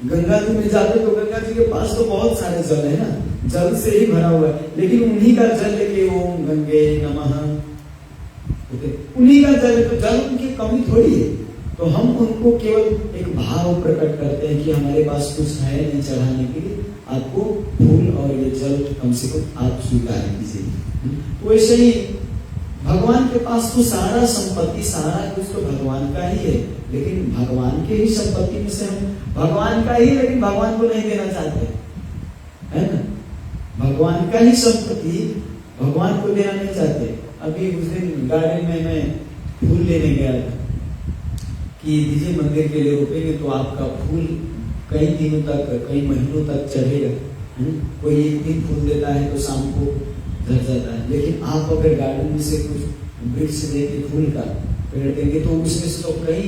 गंगा जी में जाते तो गंगा जी के पास तो बहुत सारे जल है ना, जल से ही भरा हुआ है, लेकिन उन्हीं का जल लेके ओम गंगे नमः, उन्हीं का जल, तो जल उनकी कमी थोड़ी है। तो हम उनको केवल एक भाव प्रकट करते हैं कि हमारे पास कुछ है नहीं चढ़ाने के लिए, आपको फूल और ये जल कम से कम आप स्वीकार कीजिए। तो ऐसे ही भगवान के पास तो सारा संपत्ति, सारा कुछ तो भगवान का ही है, लेकिन भगवान के ही संपत्ति में से हम भगवान का ही, लेकिन भगवान को नहीं देना चाहते, है ना। भगवान का ही संपत्ति भगवान को देना नहीं चाहते। अभी उस दिन गार्डन में मैं फूल लेने गया था कि दीजिए मंदिर के लिए रुकेंगे तो आपका फूल कई दिनों तक, कई महीनों तक चढ़ेगा। कोई एक दिन फूल देता है तो शाम को झड़ जाता है, लेकिन आप अगर गार्डन में से कुछ वृक्ष देके फूल का पेड़ देंगे तो उसमें से तो कई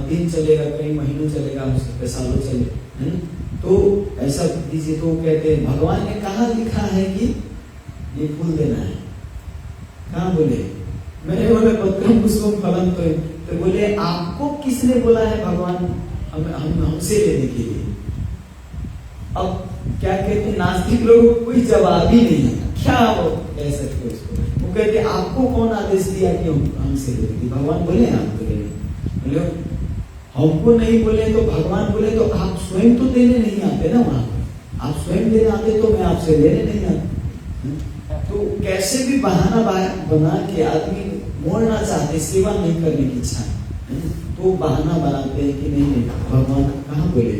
दिन चलेगा, कई महीनों चलेगा, हो सकता है सालों चले, है ना। तो ऐसा दीजिए। तो कहते हैं भगवान ने कहाँ लिखा है कि ये फूल देना है? कहाँ बोले? मैंने बोला पत्रम पुष्पम फलम, तो बोले आपको किसने बोला है भगवान हमसे लेने के लिए? अब क्या कहते हैं नास्तिक लोगों को कोई जवाब ही नहीं है, क्या वो कह सकते उसको? वो कहते आपको कौन आदेश दिया कि हमसे लेने? भगवान बोले आपको लेने, बोले हमको नहीं बोले तो भगवान बोले तो आप स्वयं तो देने नहीं आते ना वहां, आप स्वयं देने आते तो मैं आपसे लेने नहीं आता। तो कैसे भी बहाना बना के आदमी मोड़ना चाहते, सेवा नहीं करने की इच्छा, तो बहाना बनाते हैं कि नहीं भगवान कहाँ बोले।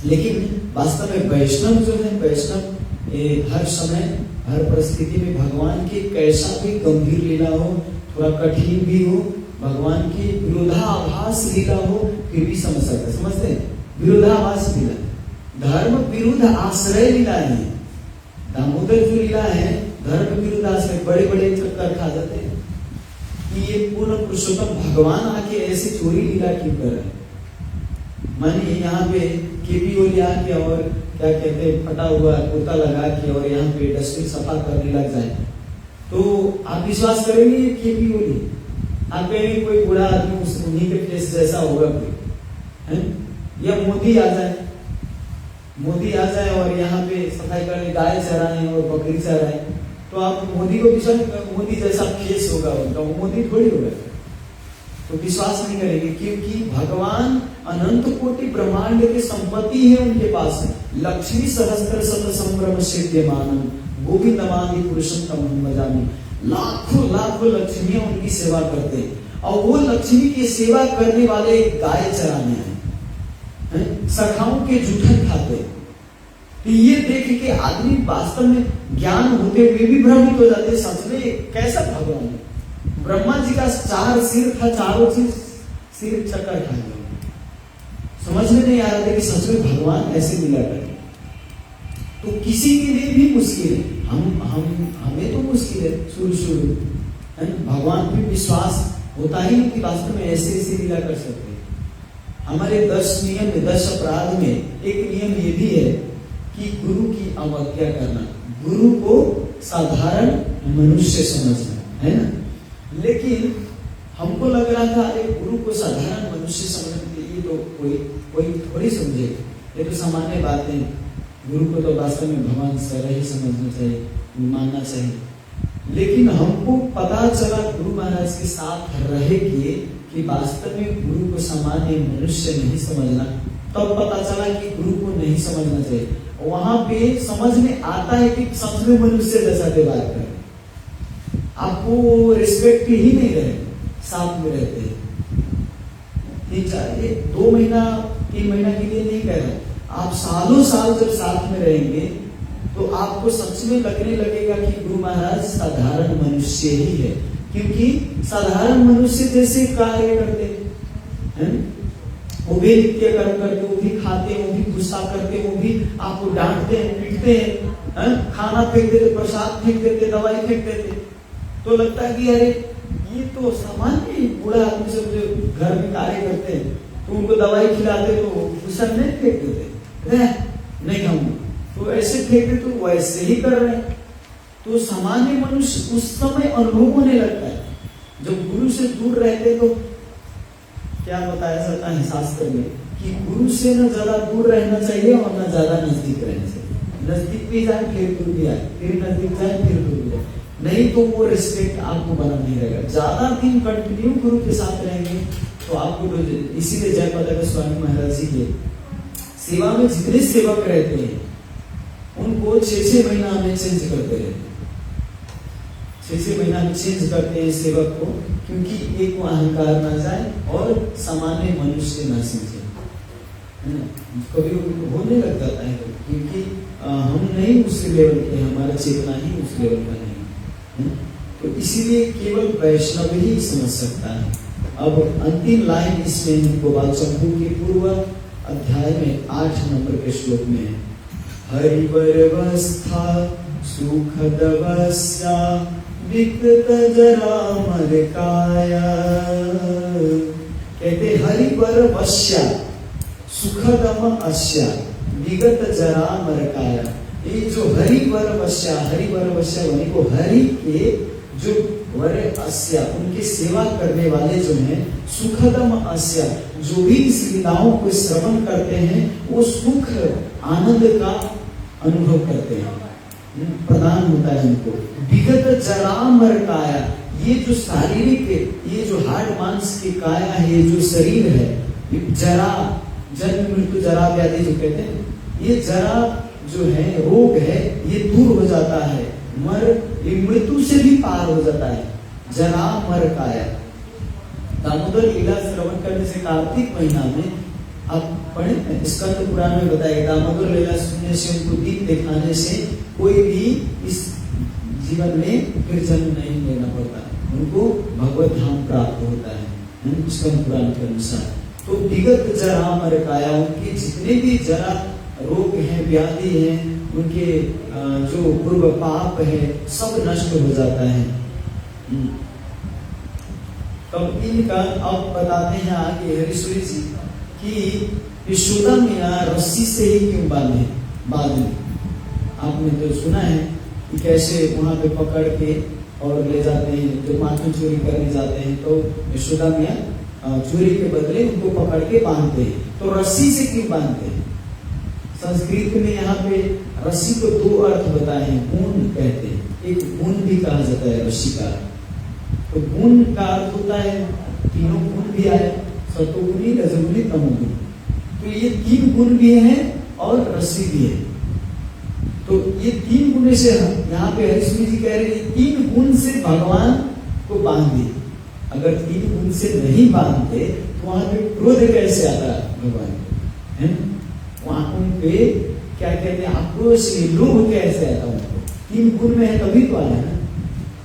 लेकिन वास्तव में वैष्णव जो है, वैष्णव हर समय हर परिस्थिति में भगवान की कैसा भी गंभीर लीला हो, थोड़ा कठिन भी हो, भगवान की विरोधाभास लीला हो, फिर भी समझ सकते। समझते हैं विरोधाभास लीला, धर्म विरुद्ध आश्रय लीला है। दामोदर जो लीला है धर्म विरुद्ध आश्रय, बड़े बड़े चक्कर खा जाते हैं कि ये पूर्ण पुरुषोत्तम भगवान आके ऐसे चोरी लीला क्यों कर रहे हैं। मानिए यहाँ पे केपी ओली आके और क्या कहते हैं फटा हुआ कुर्ता लगा के और यहाँ पे डस्टबिन सफा करने लग जाए, तो आप विश्वास करेंगे केपी ओली? आप कहेंगे कोई बूढ़ा आदमी उन्हीं के फेस जैसा होगा कोई, है? या मोदी आ जाए और यहाँ पे सफाई करने गाय चराए और बकरी चराए, तो आप मोदी को विश्वास, मोदी जैसा फेस होगा उनका, वो मोदी थोड़ी होगा, तो विश्वास नहीं करेंगे। क्योंकि भगवान अनंत कोटि ब्रह्मांड की संपत्ति है उनके पास है। लक्ष्मी सहस्त्र शत संभ्रम सिद्ध्यमानम गोविंदमादि पुरुषम तमहं भजामि। लाखों लाखों लक्ष्मियां उनकी सेवा करते हैं, और वो लक्ष्मी की सेवा करने वाले गाय चराने हैं, सखाओं के जूठन खाते। तो ये देख के आदमी वास्तव में ज्ञान होते हुए भी भ्रमित हो जाते, सच में कैसा भगवान है। ब्रह्मा जी का 4 सिर था, चारों सिर चक्कर खा गया, समझ में नहीं आ रहा था कि सच में भगवान ऐसे मिला करे। तो किसी के लिए भी मुश्किल है, हमें तो मुश्किल है शुरू है, भगवान पे विश्वास होता ही कि वास्तव में ऐसे लीला कर सकते हैं। हमारे 10 नियम में, 10 अपराध में एक नियम ये भी है कि गुरु की अवज्ञा करना, गुरु को साधारण मनुष्य समझना, है ना। लेकिन हमको लग रहा था अरे गुरु को साधारण मनुष्य समझने के लिए तो कोई थोड़ी समझे, ये तो सामान्य बात है। गुरु को तो वास्तव में भगवान सर ही समझना चाहिए, मानना चाहिए। लेकिन हमको पता चला गुरु महाराज के साथ रह के कि वास्तव में गुरु को सामान्य मनुष्य नहीं समझना, तब पता चला कि गुरु को नहीं समझना चाहिए। वहां पे समझ में आता है कि सच में मनुष्य जैसा व्यवहार करें, आपको रिस्पेक्ट ही नहीं रहे, साथ में रहते हैं 2 महीना 3 महीना के लिए नहीं कह रहा, आप सालों साल जब साथ में रहेंगे तो आपको सच में लगने लगेगा कि गुरु महाराज साधारण मनुष्य ही है, क्योंकि साधारण मनुष्य जैसे कार्य करते हैं। वो भी नित्य कर्म करते, वो भी खाते हैं, वो भी गुस्सा करते हैं, वो भी आपको डांटते हैं, पीटते हैं, खाना फेंक देते, प्रसाद फेंक देते, दवाई फेंक देते। तो लगता है कि अरे ये तो सामान्य बूढ़ा आदमी सब जो घर में कार्य करते हैं, तो उनको दवाई खिलाते तो गुस्सा नहीं फेंक देते, नहीं खाऊंगा, तो ऐसे फेंकते तो वैसे ही कर रहे हैं। तो सामान्य मनुष्य उस समय अनुभव होने लगता है। जब गुरु से दूर रहते तो क्या बताया जाता है शास्त्र में कि गुरु से न ज्यादा दूर रहना चाहिए और न ज्यादा नजदीक रहना चाहिए। नजदीक भी जाए फिर दूर भी आए, फिर नजदीक जाए फिर दूर भी जाए, नहीं तो वो रिस्पेक्ट आपको बना नहीं रहेगा। ज्यादा दिन कंटिन्यू गुरु के साथ रहेंगे तो आपको, इसीलिए जयप्रकाश स्वामी महाराज जी के सेवा में जितने सेवक रहते हैं उनको 6-6 महीना में चेंज करते रहते हैं, 6-6 महीना में चेंज करते हैं सेवक को, क्योंकि एक को अहंकार ना जाए और सामान्य मनुष्य ना समझे, है ना। कभी होने लग जाता है क्योंकि हम नहीं उस लेवल के, हमारा चेतना ही उस लेवल का नहीं है, तो इसीलिए केवल वैष्णव ही समझ सकता है। अब अंतिम लाइन इसमें इनको बात चंपू के पूर्व अध्याय में 8 नंबर के श्लोक में है, हरिवरवस्था सुखदवस्या विकृत जरा मर काया। कहते हरिवरवश्या सुखदम अस्या विगत जरा मर काया। ये जो हरिवरवश्या, हरिवरवश्या यानी को हरि के जो वर अस्या, उनकी सेवा करने वाले जो हैं, सुखदम अस्या, जो भी इस लीलाओं को श्रवण करते हैं वो सुख आनंद का अनुभव करते हैं, प्रदान होता है उनको। विगत जरा मर काया, ये जो शारीरिक, ये जो हाड़ मांस की काया है, ये जो शरीर है, जरा, जन्म मृत्यु जरा व्याधि जो कहते हैं, ये जरा जो है रोग है, ये दूर हो जाता है, मर ये मृत्यु से भी पार हो जाता है, जरा मर काया। दामोदर लीला श्रवण करने से कार्तिक महीना में आप पढ़े स्कंद पुराण में बताया, दामोदर लीला सुनने से, उनको दीप दिखाने से कोई भी इस जीवन में फिर जन्म नहीं लेना पड़ता, उनको भगवत धाम प्राप्त होता है स्कंद पुराण के अनुसार। तो विगत जरा मर काया, उनके जितने भी जरा रोग हैं, व्याधि हैं, उनके जो पूर्व पाप है सब नष्ट हो जाता है। तब इनका अब बताते हैं आगे हरिश्वरी जी कि यशोदा मैया रस्सी से ही क्यों बांधे। बाद में आपने तो सुना है कि कैसे वहां पे पकड़ के और ले जाते हैं, जो माखन चोरी करने जाते हैं तो यशोदा मैया चोरी के बदले उनको पकड़ के बांधते हैं। तो रस्सी से क्यों बांधते हैं? संस्कृत में यहाँ पे रस्सी को 2 अर्थ बताए हैं, गुण कहते हैं, एक गुण भी कहा जाता है रस्सी का। तो गुण का अर्थ होता है, तीनों गुण भी आए, सतोगुणी, रजोगुणी, तमोगुणी, तो ये 3 गुण भी हैं और रस्सी भी है। तो ये 3 गुण से यहाँ पे हरिश्वरी जी कह रहे हैं 3 गुण से भगवान को बांधे। अगर 3 गुण से नहीं बांधते तो वहां पे क्रोध कैसे आता भगवान है, वहां पे क्या कहते हैं, आक्रोश, लोभ कैसे आता उनको? 3 गुण में है तभी तो आया ना।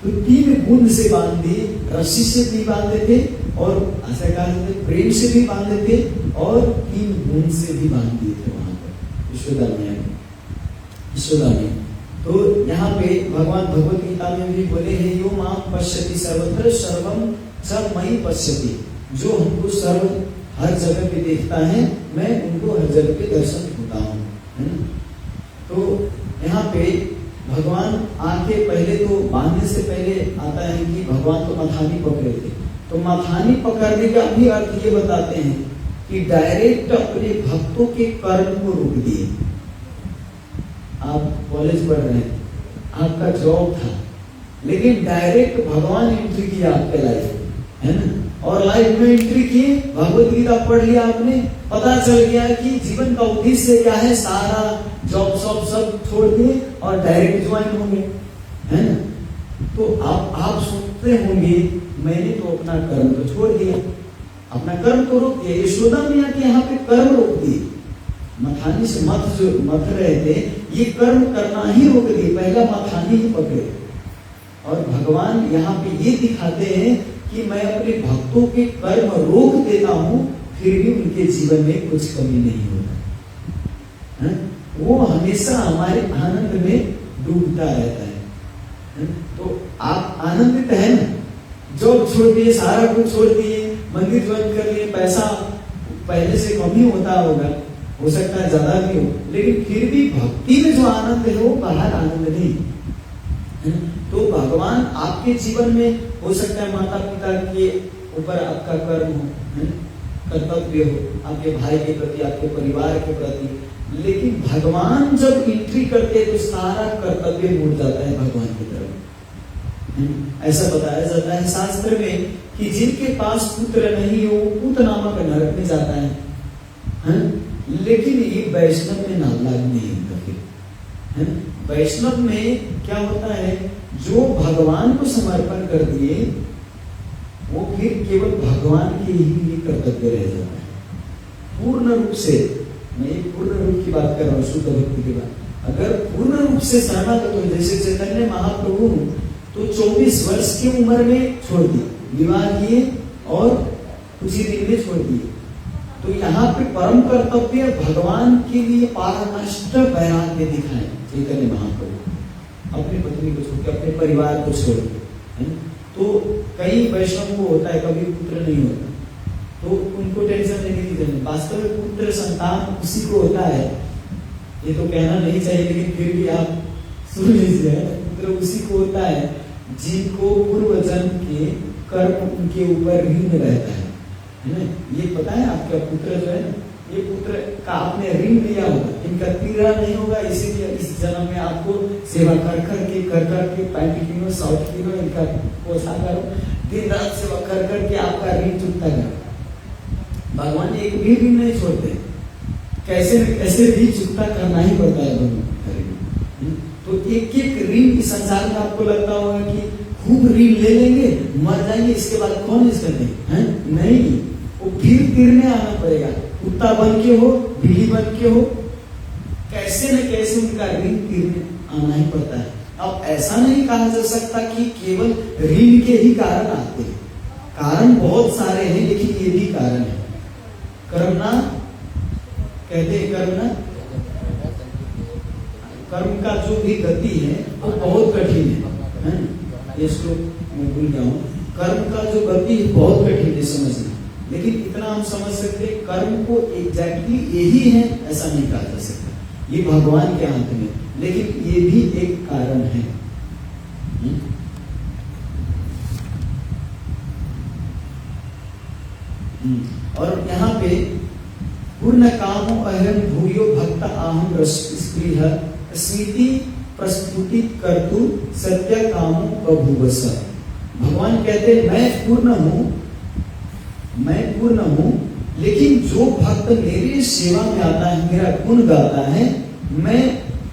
तो 3 गुण से बांधे, रस्सी से भी बांधे थे और ऐसा कहा जाता है प्रेम से भी बांधे थे और 3 गुण से भी बांध दिए थे वहां पर यशोदा मैया ने। यशोदा में तो यहाँ पे भगवान भगवत गीता में भी बोले हैं, यो माम पश्यति सर्वत्र सर्वम च मयि पश्यति, जो हमको सर्व हर जगह पे देखता है, मैं उनको हर जगह पे दर्शन होता हूँ, है ना। तो यहाँ पे भगवान आके पहले तो बांधने से पहले आता है कि भगवान तो मथानी पकड़े थे, तो मथानी पकड़ने का भी अर्थ ये बताते हैं कि डायरेक्ट अपने भक्तों के कर्म को रोक दिए। आप कॉलेज पढ़ रहे हैं, आपका जॉब था, लेकिन डायरेक्ट भगवान एंट्री किया आपके लाइफ, है ना, और लाइफ में एंट्री किए, भगवत गीता पढ़ लिया आपने, पता चल गया कि जीवन का उद्देश्य क्या है, सारा जॉब सब छोड़ दिए और डायरेक्ट ज्वाइन होंगे, है ना। तो आप सोचते होंगे मैंने तो अपना कर्म तो छोड़ दिया, अपना कर्म तो रोक दिया। यशोदा मैया के यहाँ पे कर्म रोक दिए, मथानी से मथ रहे थे, ये कर्म करना ही रोक दिए, पहला मथानी ही पकड़े। और भगवान यहाँ पे ये दिखाते हैं कि मैं अपने भक्तों के कर्म रोक देता हूँ, फिर भी उनके जीवन में कुछ कमी नहीं होता है। वो हमेशा हमारे आनंद में डूबता रहता है। तो आप आनंदित है ना, जॉब छोड़ दिए, सारा कुछ छोड़ दिए, मंदिर ज्वाइन कर लिए, पैसा पहले से कम ही होता होगा, हो सकता है ज्यादा भी हो, लेकिन फिर भी भक्ति में जो आनंद है वो बाहर आनंद नहीं है। तो भगवान आपके जीवन में हो सकता है माता पिता के ऊपर आपका कर्म हो, कर्तव्य हो, आपके भाई के प्रति, आपके परिवार के प्रति, लेकिन भगवान जब एंट्री करते हैं तो सारा कर्तव्य मुड़ जाता है भगवान की तरफ। ऐसा बताया जाता है शास्त्र में कि जिनके पास पुत्र नहीं हो वो पूत नामक नरक में जाता है? लेकिन ये वैष्णव में लागू नहीं होता। फिर वैष्णव में क्या होता है, जो भगवान को समर्पण कर दिए वो फिर केवल भगवान के ही लिए कर्तव्य रह जाता है पूर्ण रूप से। मैं पूर्ण रूप की बात कर रहा हूँ, शुद्ध भक्ति की बात। अगर पूर्ण रूप से शरणागत हो, जैसे चैतन्य महाप्रभु तो 24 वर्ष की उम्र में छोड़ दिए, विवाह किए और कुछ ही दिन में छोड़ दिए। तो यहाँ पे परम कर्तव्य भगवान के लिए पारकाष्ठ वैराग्य दिखाए चैतन्य महाप्रभु, अपनी पत्नी को छोड़ के, अपने परिवार को छोड़ के। तो कई वैष्णव को होता है कभी पुत्र नहीं होता, तो उनको टेंशन नहीं देनी। वास्तव में पुत्र संतान उसी को होता है, ये तो कहना नहीं चाहिए लेकिन फिर भी आप सुन लीजिए। पुत्र उसी को होता है जिनको पूर्व जन्म के कर्म उनके ऊपर ऋण रहता है ना। ये पता है आपका पुत्र जो है ना, ये पुत्र का आपने ऋण लिया होगा, इनका तीरा नहीं होगा, इसीलिए इस जन्म में आपको सेवा कर करके पैंट किलो शर्ट किलो इनका पोषा करो, दिन रात सेवा कर करके आपका ऋण चुकता करो। भगवान एक भी ऋण नहीं छोड़ते, कैसे न कैसे ऋण चुकता करना ही पड़ता है भगवान। तो एक एक ऋण इस संसार में आपको लगता होगा कि खूब ऋण ले लेंगे, मर जाएंगे, इसके बाद कौन इसका है? नहीं, वो फिर तीरने आना पड़ेगा। कुत्ता बन के हो, बिल्ली बन के हो, कैसे न कैसे उनका ऋण तीरने आना ही पड़ता है। अब ऐसा नहीं कहा जा सकता कि केवल ऋण के ही कारण आते हैं, कारण बहुत सारे हैं, लेकिन ये भी कारण है। कर्मना कहते हैं, कर्म का जो भी गति है वो बहुत कठिन है। ये श्लोक मैं भूल गया हूँ, कर्म का जो गति है बहुत कठिन है समझना, लेकिन इतना हम समझ सकते कर्म को एग्जैक्टली यही है ऐसा नहीं कहा जा सकता, ये भगवान के हाथ में, लेकिन ये भी एक कारण है। और यहाँ पे पूर्ण कामो अहम भूयो भक्त आहम स्पृह स्मृति प्रस्तुति कर्तु सत्य कामो बभूवस। भगवान कहते हैं मैं पूर्ण हूँ, लेकिन जो भक्त मेरी सेवा में आता है, मेरा गुण गाता है, मैं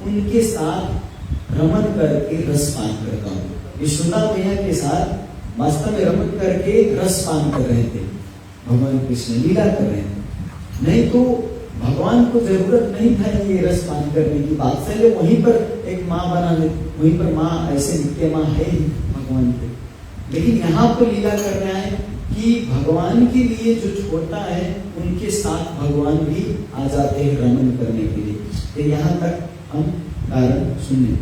उनके साथ रमन करके रस पान करता हूँ। यशोदा मैया के साथ वास्तव में रमन करके रस पान कर रहे थे, भगवान कृष्ण लीला कर रहे थे। नहीं तो भगवान को जरूरत नहीं था ये रस पान करने की, बादशाह वहीं पर एक माँ बना ले, वहीं पर माँ ऐसे नित्य माँ है ही भगवान के। लेकिन यहाँ पर लीला कर रहा है कि भगवान के लिए जो छोड़ता है उनके साथ भगवान भी आ जाते हैं रमन करने के लिए। तो यहाँ तक हम कारण सुने,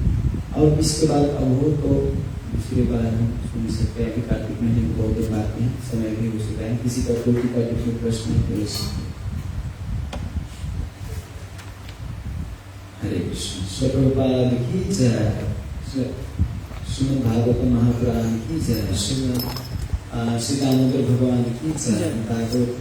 और इसके बाद अब हो तो दूसरी बार हम सुन सकते हैं कि कार्तिक महीने में बहुत देर बात है, समय भी हो चुका है। किसी का कोई कार्तिक प्रश्न पूछ सकते। हरे कृष्ण। स्वप्रभुपाद की जय, श्रीमद् भागवत महापुराण की जय, श्री दामोदर भगवान की जय। भागवत